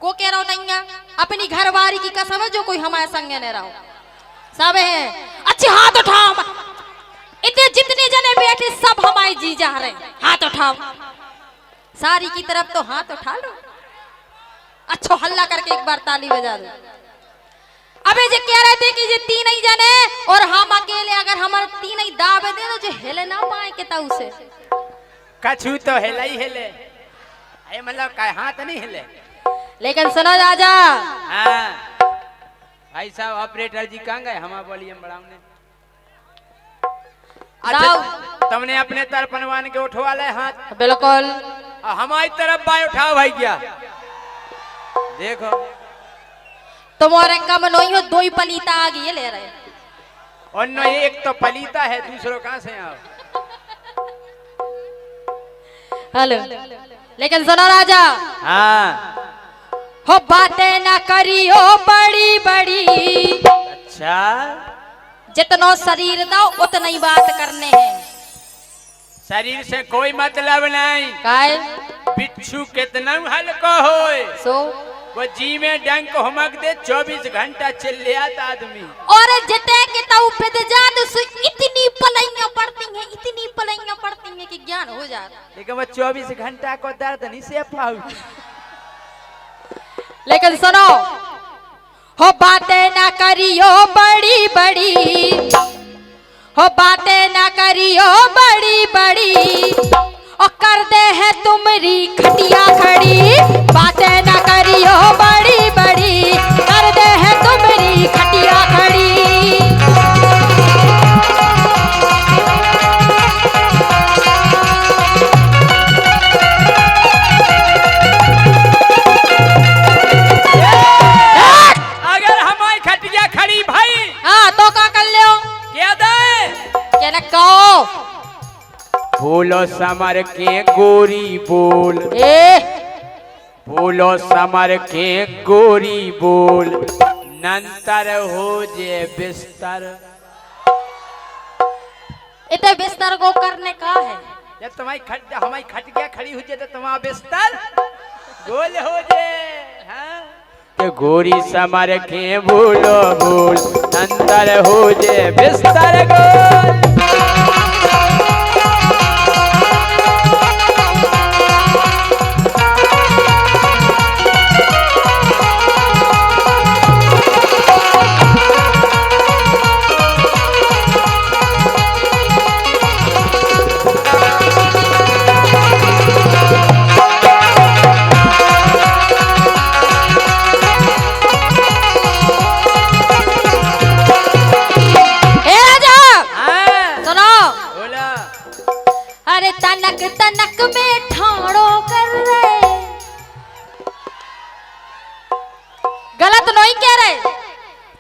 को कह रहा नहीं है अपनी घरवारी की कसम है जो कोई हमारे संगे नहीं रहो सब है। अच्छे हाथ उठाओ, इतने जितने जने बैठे सब हमारे जी जा रहे, हाथ उठाओ सारी की तरफ तो हाथ उठा लो, अच्छो हल्ला करके एक बार ताली बजा दो। अबे जे कह रहे थे कि जे तीन ही जने और हम अकेले, अगर हमारे तीन ही दावे दे तो जो हिले ना पाए के ताऊ से कछु तो हिले ही हिले, अरे मतलब का हाथ नहीं हिले। लेकिन सुनो राजा, हाँ भाई साहब ऑपरेटर जी कहाँ गए, हमारा बोलिए बढ़ाने। अच्छा तुमने अपने तरफ बनवान के उठवा ले हाथ, बिल्कुल हमारी तरफ बाय उठाओ भाई क्या देखो तुम्हारे कम नहीं हो, दो ही पलीता आ गई ले रहे और न एक तो पलीता है, दूसरों कहां से आओ। हेलो लेकिन सुनो राजा, हाँ हो बातें ना करियो बड़ी बड़ी, अच्छा जितना शरीर दो उतना ही बात करने हैं, शरीर से कोई मतलब नहीं। काय बिच्छू कितना हल्का होए सो वो जी में डंक हमक दे 24 घंटा चिल्ले आता आदमी। और जिते के ताऊ पे जान इतनी पलाइयां पड़ती हैं, इतनी पलाइयां पड़ती हैं कि ज्ञान हो जाता, लेकिन वो 24 घंटा को दर्द नहीं से पाऊ। लेकिन सुनो, हो बातें ना करियो बड़ी बड़ी, हो बातें ना करियो बड़ी बड़ी, और कर दे है तुम्हारी खटिया खड़ी, बातें ना करियो बड़ी बड़ी, कर दे है तुम्हारी खटिया खड़ी। अगर हमारी खटिया खड़ी भाई, हाँ तो क्या कर ले क्या दे क्या ना कहो, बोलो समर के गोरी बोल, बोलो समर के गोरी बोल, नंतर हो जे बिस्तर। इतने बिस्तर को करने का है, जब तुम्हारी हमारी खटिया खड़ी हो जाए तो तुम्हारा बिस्तर गोल हो जाए। हाँ? तो गोरी समर के बोलो बोल, नंतर हो जे बिस्तर गोल। तनक तनक में ठाड़ो कर रहे, गलत नहीं कह रहे,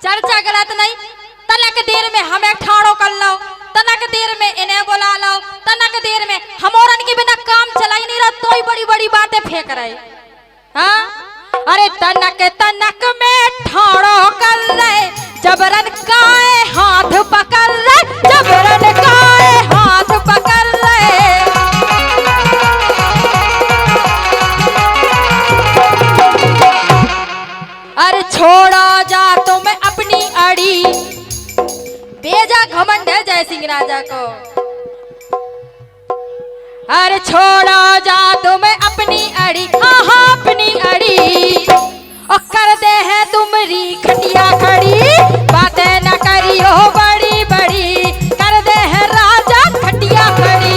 चर्चा गलत नहीं, तनक देर में हमें ठाड़ो कर लो, तनक देर में इन्हें बुला लो, तनक देर में हमोरन के बिना काम चला ही नहीं रहा तो ही बड़ी बड़ी बातें फेंक रहे। हाँ अरे तनक तनक में ठाड़ो कर रहे, जबरन काए हाथ पकड़ रहे, जबरन काए हाथ पकड़ रहे। अरे छोड़ा जा तो मैं अपनी अड़ी, बेजा घमंड है जय सिंह राजा को। अरे छोड़ा जा तो मैं अपनी अड़ी, हाँ हाँ अपनी अड़ी, और कर दे है तुम्हारी खटिया खड़ी, बातें न करियो बड़ी बड़ी, कर दे है राजा खटिया खड़ी।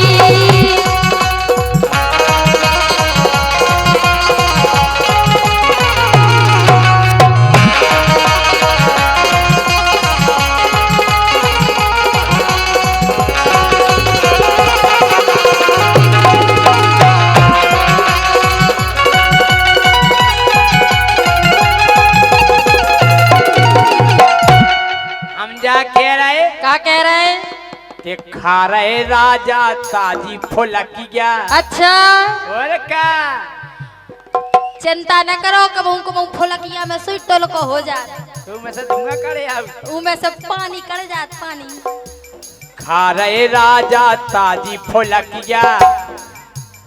क्या कह रहे ते खा रहे राजा ताजी फुलकिया। अच्छा और क्या चिंता न करो, कबू कबू फुलकिया में सुई टोल को हो जात, तू में से धुआं करे अब ऊ में से पानी कर जात पानी। खा रहे राजा ताजी फुलकिया,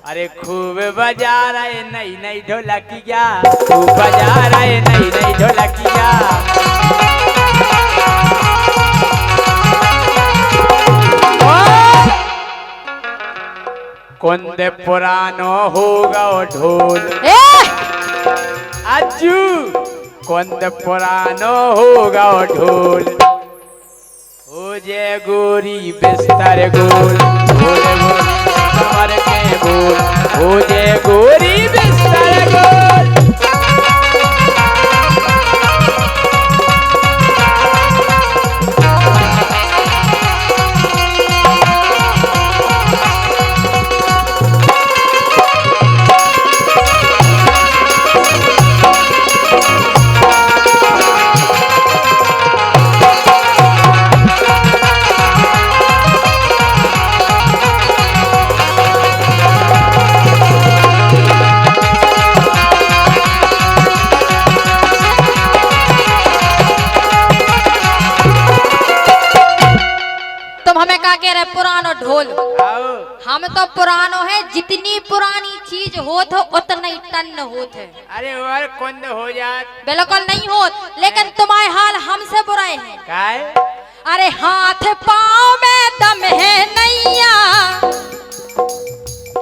अरे खूब बजा रहे नई नई ढोलकिया, खूब बजा रहे नई नई ढोलकिया। कुंद पुरानो होगा ढोल अज्जू, कुंद पुरानो होगा ढोल, हो जे गोरी बिस्तर गोल, गोल गोल कमर के बोल, हो जे गोरी बिस्तर गोल। पुरानो ढोल आओ हम तो पुरानो है, जितनी पुरानी चीज होत हो उतना ही टन होत है। अरे और कुंद हो जात बिल्कुल नहीं होत, लेकिन तुम्हारे हाल हमसे बुराए हैं। काय अरे हाथ पाँव में दम है नैया,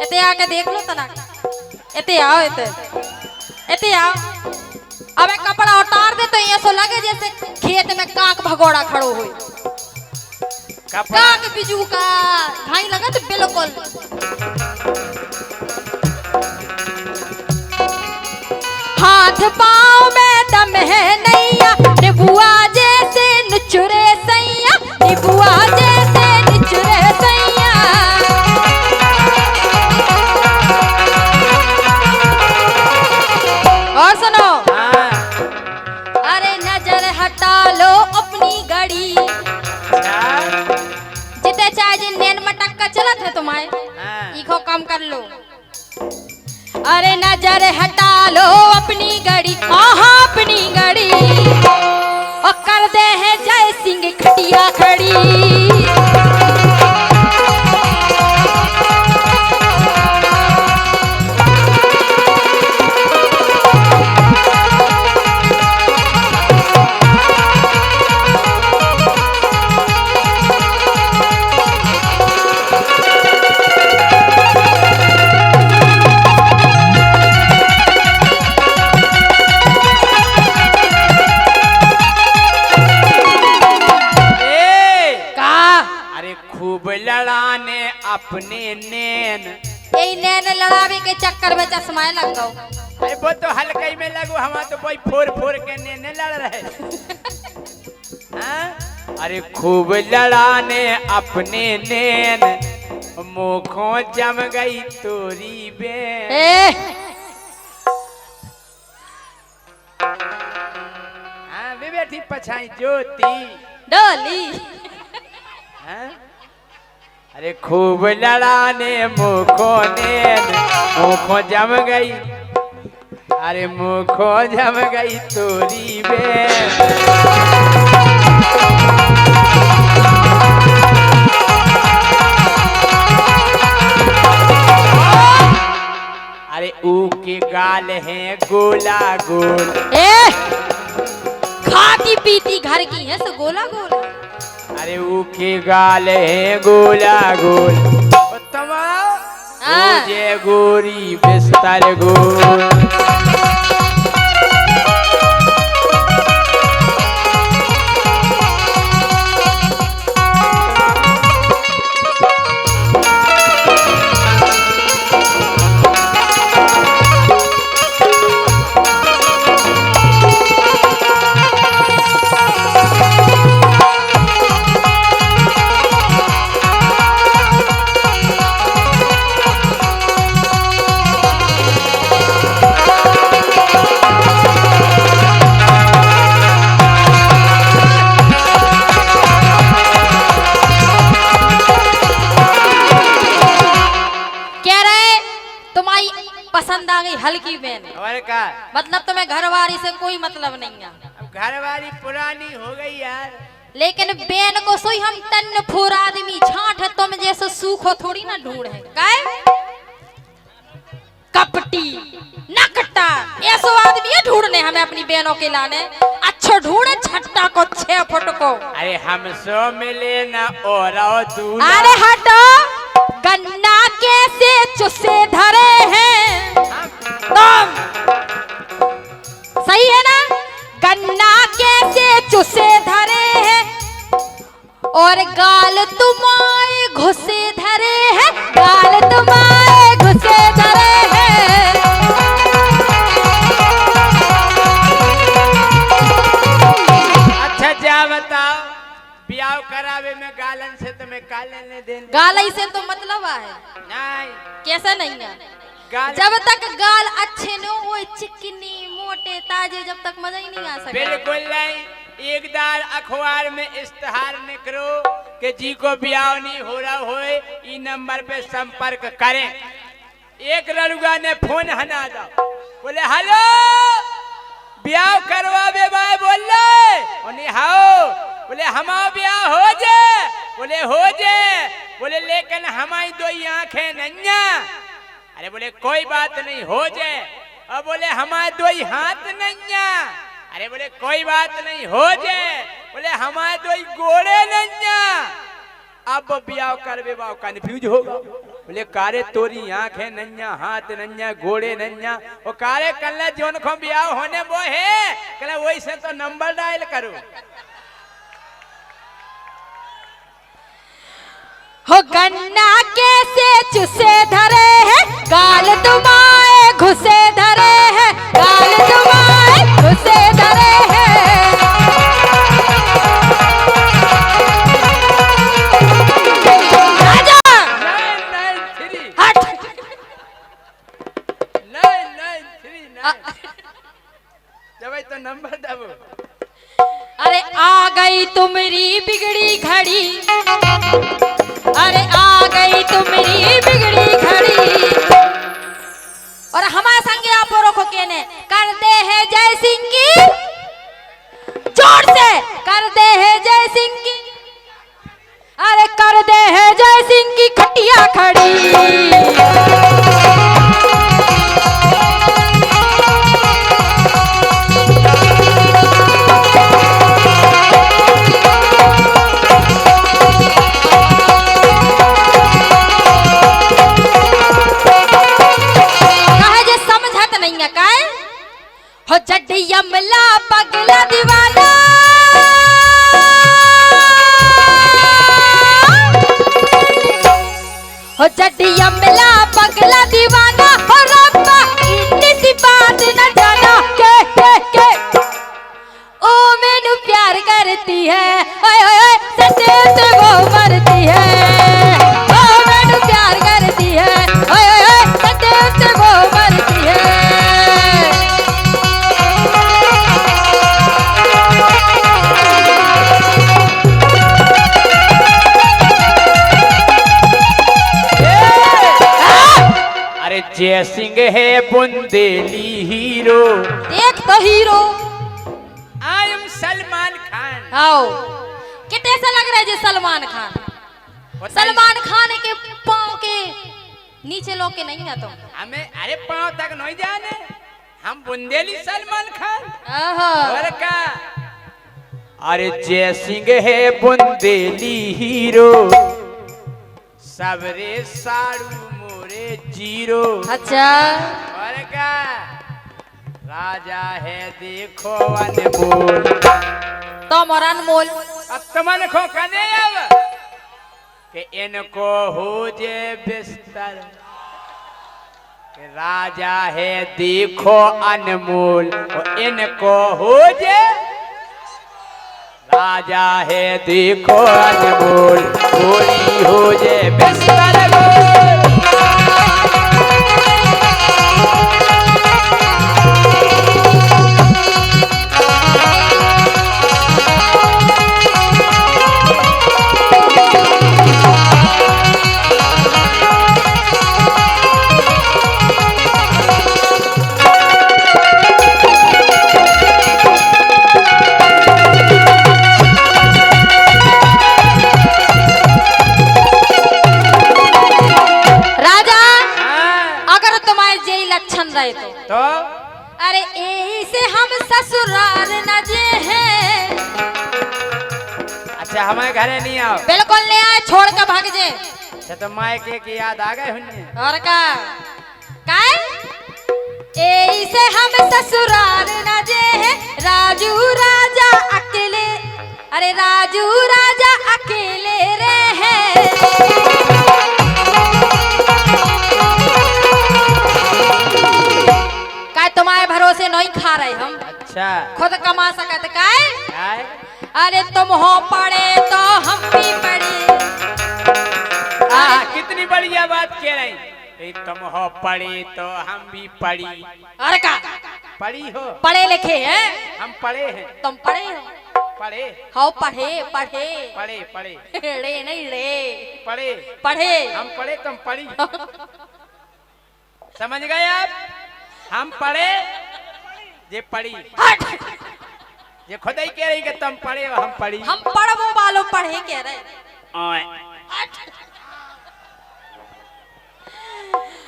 इते आके देख लो तना, इते आओ, इते आओ। अबे कपड़ा उतार दे तो ये सो लगे जैसे खेत में काक भगोड़ा खड़ो हुई, काक बिजू का घाई लगा तो बिल्कुल। हाथ पाँव में दम है नैया, निबुआ जैसे निचुरे सैया, निबुआ जैसे निचुरे सैया। और सुनो, अरे नजर हटा लो अपनी घड़ी, जिते चाहे जिन नैन मटक का चलत है तुम्हारे, इको काम कर लो। अरे नजर हटा लो अपनी घड़ी, आहा अपनी घड़ी, और कर दे है जय सिंह खटिया खड़ी। लड़ाने अपने नैन, यही नैन लड़ावे के चक्कर में चश्मा लग गो। अरे वो तो हल्के में लगो, हम तो कोई फोड़ फोड़ के नैन लड़ रहे। अरे खूब लड़ाने अपने नैन, मुखों जम गई तोरी बेन। वे बैठी पछाई ज्योति डोली। अरे खूब लड़ाने मुखों नैन, मुखों जम गई, अरे मुखों जम गई तोरी बेन। अरे ऊ के गाल हैं गोला गोल, खाती पीती घर की है सो गोला गोल। अरे ऊ के गाल हैं गोला गोल, जे गोरी बिस्तर गोल। पसंद आ गई हल्की बेन, और का मतलब तुम्हें घरवाली से कोई मतलब नहीं है। अब घरवाली पुरानी हो गई यार, लेकिन बेन को सोई हम टन फूर आदमी छांट तुम जैसे सूखो थोड़ी ना ढूंढ है। काय कपटी नकटा ऐसो आदमी है ढूंढने हमें अपनी बहनों के लाने। अच्छो ढूंढे छट्टा को 6 फुट को। अरे हमसो मिले ना और दूल्हा। अरे हटो, गन्ना कैसे चुसे धरे हैं तुम, सही है ना? गन्ना कैसे चुसे धरे हैं और गाल तुम्हारे घुसे धरे हैं, गाल तुम्हारे घुसे धरे हैं। अच्छा जा बताओ, ब्याह करावे में गालन से तुम्हें काले ने देन। गाल से तो मतलब है नहीं, कैसा नहीं है? गाल जब तक गाल अच्छे न हो, चिकनी मोटे ताजे, जब तक मजा ही नहीं आ सकता। बिल्कुल नहीं। एक दार अखबार में इश्तेहार निकलो कि जी को ब्याह नहीं हो रहा होए, ई नंबर पे संपर्क करें। एक लड़का ने फोन हना दा, बोले हेलो ब्याह करवावे भाई, बोले हाओ, बोले हमारा ब्याह हो जाए, बोले हो जाए, बोले लेकिन हमारी 2 आंखें नैया। अरे बोले कोई बात नहीं हो जाए। और बोले हमारे 2 हाथ नैया। अरे बोले कोई बात नहीं हो जाए। बोले हमारे 2 गोड़े नैया। अब ब्याह करवे बाव कंफ्यूज होगा। बोले कारे तोरी आंखें नैया, हाथ नैया, घोड़े नैया। और कारे कल जोन को ब्याह होने वो है, कल वही से तो नंबर डायल करो। हो गन्ना कैसे चुसे धरे हैं, गाल तुम्हारे घुसे धरे हैं, गाल तुम्हारे घुसे धरे हैं। राजा 993 हट 993 जब तो नंबर दबो। अरे आ गई तुम्हारी बिगड़ी घड़ी, अरे आ गई तुम्हारी बिगड़ी घड़ी। और हमारे संगे आप रोको केने करते हैं जय सिंह की, जोर से करते हैं जय सिंह की, अरे कर दे है जय सिंह की खटिया खड़ी। हो जड्डी यमला पगला दीवाना, हो जड्डी यमला पगला दीवाना, हो रब्बा इतनी सी बात न जाना के ओ मैनू प्यार करती है, ओए ओए सच्चे से वो मरती है। ओ मैनू प्यार करती है, ओए ओए सच्चे से वो मरती है। जय सिंह है बुंदेली हीरो, देख तो hero I am Salman Khan. आओ कितने ऐसा लग रहा है जैसे सलमान खान। सलमान खान के पाँव के नीचे लोग के नहीं है तुम। हमें अरे पाँव तक नहीं जाने, हम बुंदेली सलमान खान। और का अरे जय सिंह है बुंदेली हीरो, सबरे साड़ू मोरे जीरो। अच्छा और का राजा है देखो अनमोल, तुम और अनमोल। अब तुमन को कने अब कि इनको हो जे बिस्तर, कि राजा है देखो अनमोल, और इनको हो जे राजा है देखो अनमोल, गोरी हो जे बिस्तर गोल। ऐसे हम ससुराल न जे हैं। अच्छा हमारे घरे नहीं आओ। बिल्कुल नहीं आए, छोड़ कर भाग जे। अच्छा तो मायके की याद आ गए हुन्ने। और का ऐसे हम ससुराल न जे हैं, राजू राजा अकेले, अरे राजू राजा अकेले रहे। काय तुम्हारे भरोसे नहीं खा रहे हम। अच्छा खुद कमा सकत काय? काय? अरे तुम हो पड़े तो हम भी पड़े। कितनी बढ़िया बात कह रही। तुम हो पढ़ी तो हम भी पढ़ी। अरे का पढ़ी हो? पढ़े लिखे हैं हम पढ़े हैं। तुम पढ़े हो? पढ़े हो पढ़े पढ़े पढ़े पढ़े रे नहीं रे पढ़े पढ़े। हम पढ़े तुम पढ़ी। समझ गए आप? हम पढ़े ये पढ़ी। ये खुद ही कह रही कि तुम पढ़े हो हम पढ़ी। हम पढ़ो वालों पढ़े कह रहे।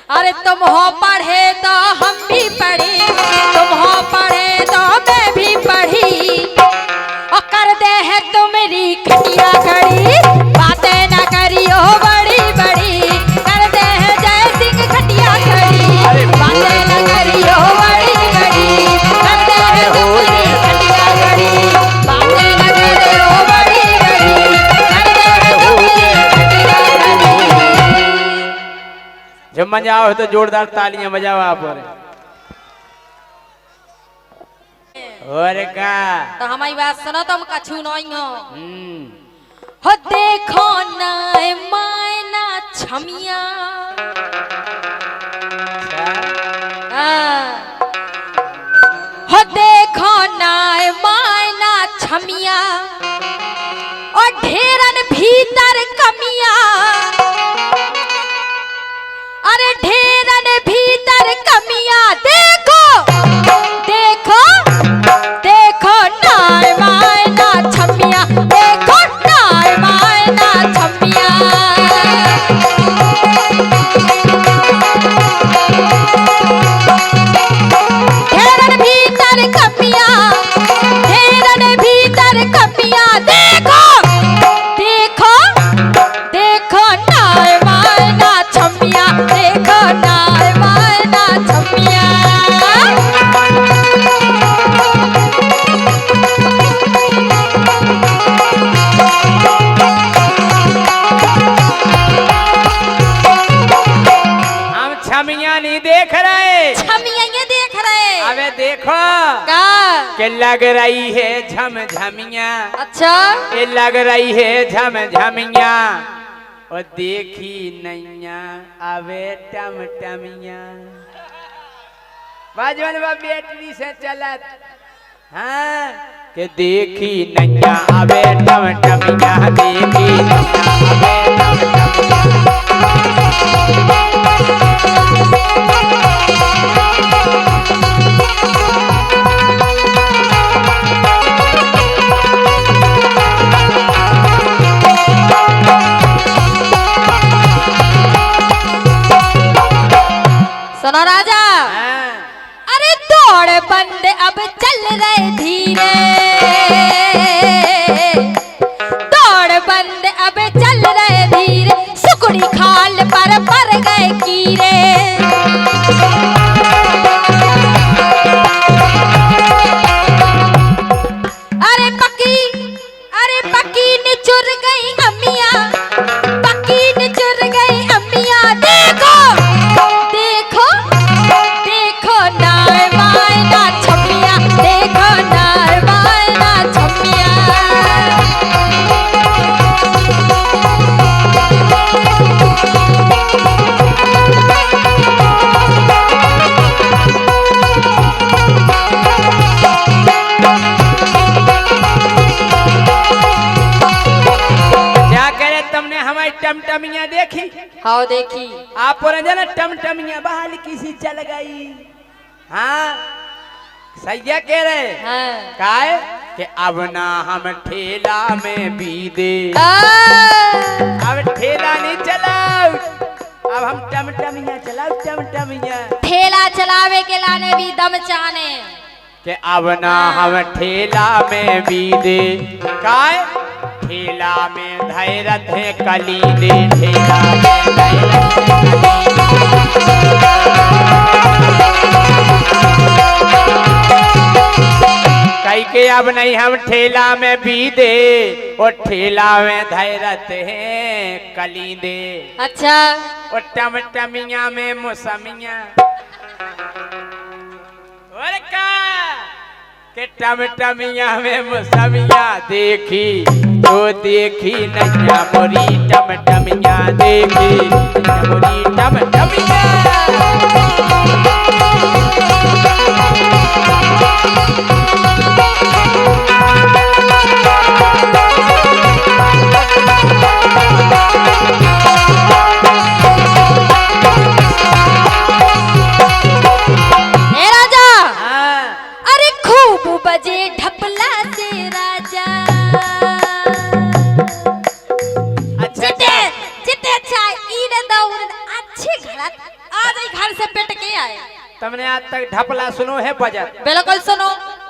अरे तुम हो पढ़े तो हम भी पढ़ी, तुम हो पढ़े तो मैं भी पढ़ी। और कर दे है तुम्हारी खटिया खड़ी, बातें ना करियो बड़ी बड़ी। कर दे है जय सिंह खटिया खड़ी, बातें ना करियो बड़ी बड़ी। कर दे है तुम्हारी खटिया खड़ी, बातें ना करियो बड़ी बड़ी। कर दे है तुम्हारी खटिया खड़ी। जब मजा आओ तो जोरदार तालियां बजाओ आप। और का तो हमारी बात सुनो, तुम कछु नहीं हो देखो ना मायना छमिया। हो देखो ना मायना छमिया, और ढेरन भीतर कमिया। अरे ढेरन भीतर कमिया, देखो देखो देखो नाय मायना छमिया, देखो नाय मायना छमिया। ढेरन भीतर कमिया, ढेरन भीतर कमिया। देखो देखो देखो नाय मायना छमिया, देखो नाय मायना छमिया। हम छमिया नहीं देख रहे, छमिया ये देख रहे। अबे देखो का के लग रही है झमझमिया। अच्छा ये लग रही है झमझमिया, और देखी नैया अबे टमटमिया। बाजवन बा बैटरी से चलत। हाँ के देखी नैया अबे टमटमिया, देखी नैया अबे टमटमिया। सुनो राजा। अरे दौड़ बंद अब चल रहे धीरे, दौड़ बंद अब चल रहे धीरे। सुकड़ी खाल पर पड़ गए कीरे। अरे पकी निचुर गई अम्मिया, पकी निचुर गई अम्मिया। देखो देखो देखो नाय मायना छमिया, देखो नाय मायना छमिया। क्या करे तुमने हमारी टमटमिया देखी? हाँ देखी। आप ना टमटमिया बहाल किसी चल गई। हाँ सैया कह रहे हाँ। काय कि अब ना हम ठेला में भी दे, अब ठेला नहीं चलाओ, अब हम टमटमिया चलाओ टमटमिया। ठेला चलावे के लाने भी दम चाने। कि अब ना हम ठेला में बीदे काय ठेला में धैरत है कली दे ठेला में धैरत कई के अब नहीं हम ठेला में बीदे और ठेला में धैरत है कली दे। अच्छा और टमटमिया में मौसमिया और का के टमटमिया में मौसमिया देखी तो देखी नैया मोरी टमटमिया देखी मोरी टमटमिया। तुमने आज तक ढपला सुनो है बजट? बिल्कुल सुनो।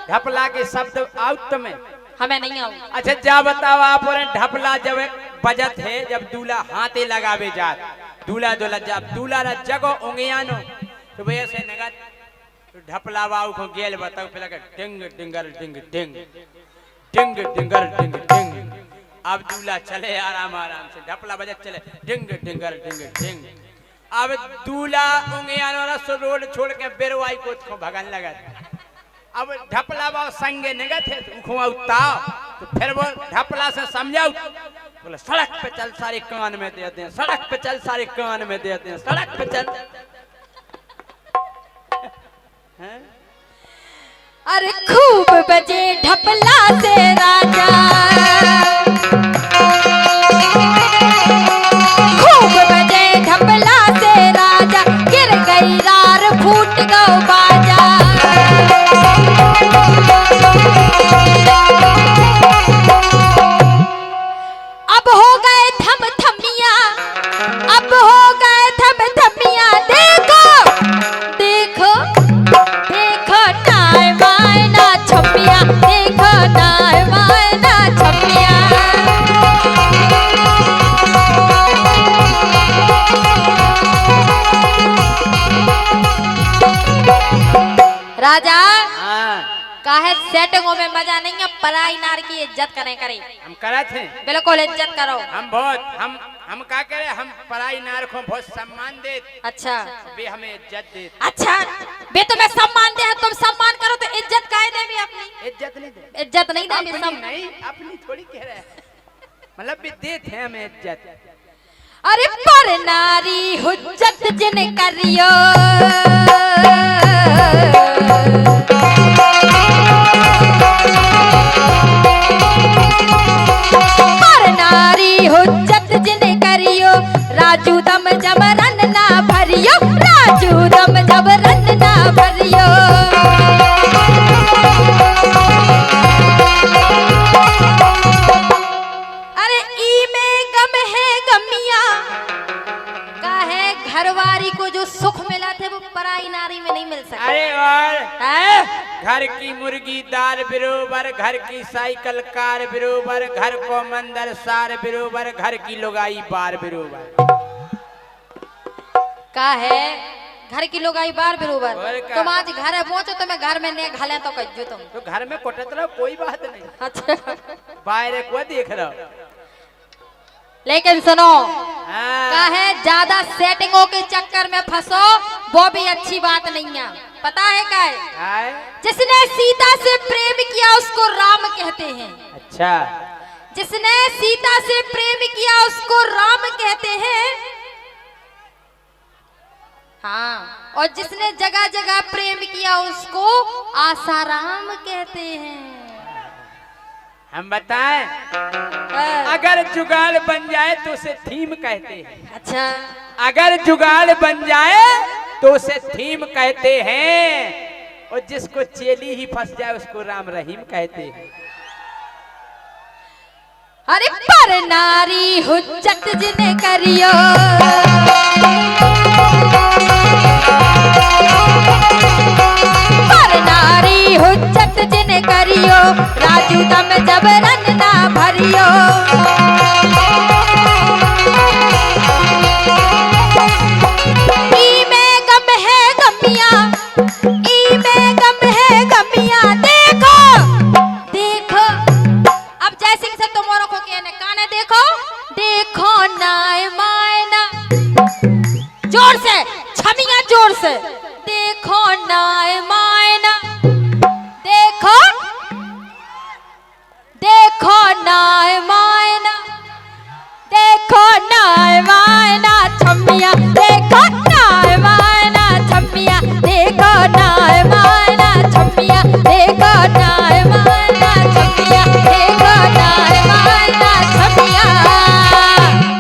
ढपला के शब्द आउट में हमें नहीं आऊ। अच्छा जा बताओ आप और ढपला जब बजत है जब दूल्हा हाथे लगावे जात दूल्हा दूल्हा जब दूल्हा रा जगो उंगियानो तो भैया से नगद तो ढपला वाऊ को गेल बताओ पहले का डिंग डिंगर डिंग डिंग डिंग डिंगर डिंग डिंग। अब दूल्हा चले आराम आराम से ढपला बजत चले डिंग डिंगर डिंग डिंग। अब दूल्हा उंगियानो रसो रोड छोड़ के बेरवाई को भगन लगा। अब ढपला बाव संगे निगत है उखवा उताव तो फिर वो ढपला से समझाओ बोले सड़क पे चल सारे कान में दे दें सड़क पे चल सारे कान में दे दें सड़क पे चल। अरे खूब बजे ढपला से राजा खूब बजे ढपला से राजा गिर गई रार फूट गो बाजा। अब हो गए थम थमिया अब हो गए थम थमिया देखो देखो देखो टाइम आए ना छपिया देखो टाइम आए ना छपिया। राजा काहे सेटिंगों में मजा नहीं है पराई नार की इज्जत करें करे। हम करत हैं बिल्कुल इज्जत करो। हम बहुत हम क्या करे हम पराई नार को बहुत सम्मान दे। अच्छा वे हमें इज्जत दे। अच्छा वे तुम्हें सम्मान दे तुम सम्मान करो तो इज्जत काहे देंगे अपनी? इज्जत नहीं दे इज्जत नहीं देंगे अपनी सब नहीं अपनी थोड़ी कह रहे हैं मतलब भी देते हैं हमें इज्जत। अरे पर नारी हुज्जत जिन करियो पर नारी हुज्जत जिन करियो राजू दम जब रन ना भरियो राजू दम जब रन ना भरियो। अरे ई में गम है गमिया काहे घरवारी को जो सुख मिला थे वो पराई नारी में नहीं मिल सकता। अरे और घर की मुर्गी दाल बरोबर घर की साइकिल कार बरोबर घर को मंदिर सार बरोबर घर की लुगाई बार बरोबर का है घर की लोग आई बार बरोबर। और का? तुम आज घर है पहुंचो तुम्हें घर में नहीं घाले तो कहियो तुम तो घर में कोटत रहो कोई बात नहीं अच्छा बाहर को देख रहो। लेकिन सुनो हाँ। का है ज्यादा सेटिंगों के चक्कर में फंसो वो भी अच्छी बात नहीं है। पता है क्या है? हाँ। जिसने सीता से प्रेम किया उसको राम कहते हैं। अच्छा जिसने सीता से प्रेम किया उसको राम कहते हैं। हाँ और जिसने जगह जगह प्रेम किया उसको आसाराम कहते हैं। हम बताएं अगर जुगाड़ बन जाए तो उसे थीम कहते हैं। अच्छा अगर जुगाड़ बन जाए तो उसे थीम कहते हैं और जिसको चेली ही फंस जाए उसको राम रहीम कहते हैं। अरे पर नारी हुज्जत जिने करियो पर नारी हुज्जत जिन करियो राजू दम जबरन ना भरियो ई में गम है गमियां ई में गम है गमियां देखो देखो अब जय सिंह से तुम्हारों को कहने काने देखो देखो नाय मायना जोर से छमिया जोर से देखो नाय मायना देखो देखो नाय मायना देखो नाय मायना